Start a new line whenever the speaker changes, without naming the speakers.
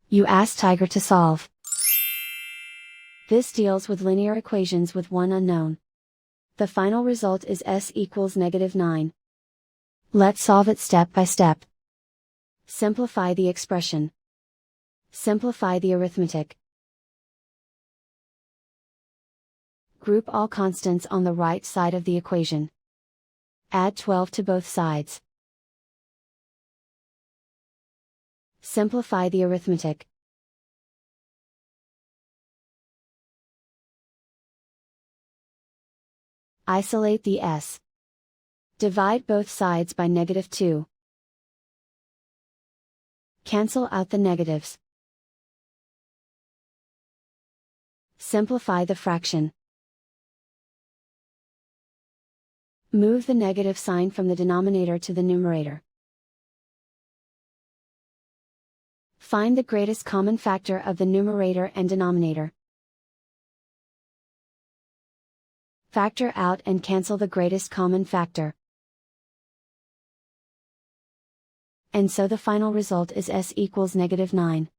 You ask Tiger to solve. This deals with linear equations with one unknown. The final result is s equals -9. Let's solve it step by step. Simplify the expression. Simplify the arithmetic. Group all constants on the right side of the equation. Add 12 to both sides. Simplify the arithmetic. Isolate the s. Divide both sides by -2. Cancel out the negatives. Simplify the fraction. Move the negative sign from the denominator to the numerator. Find the greatest common factor of the numerator and denominator. Factor out and cancel the greatest common factor. And so the final result is s equals -9.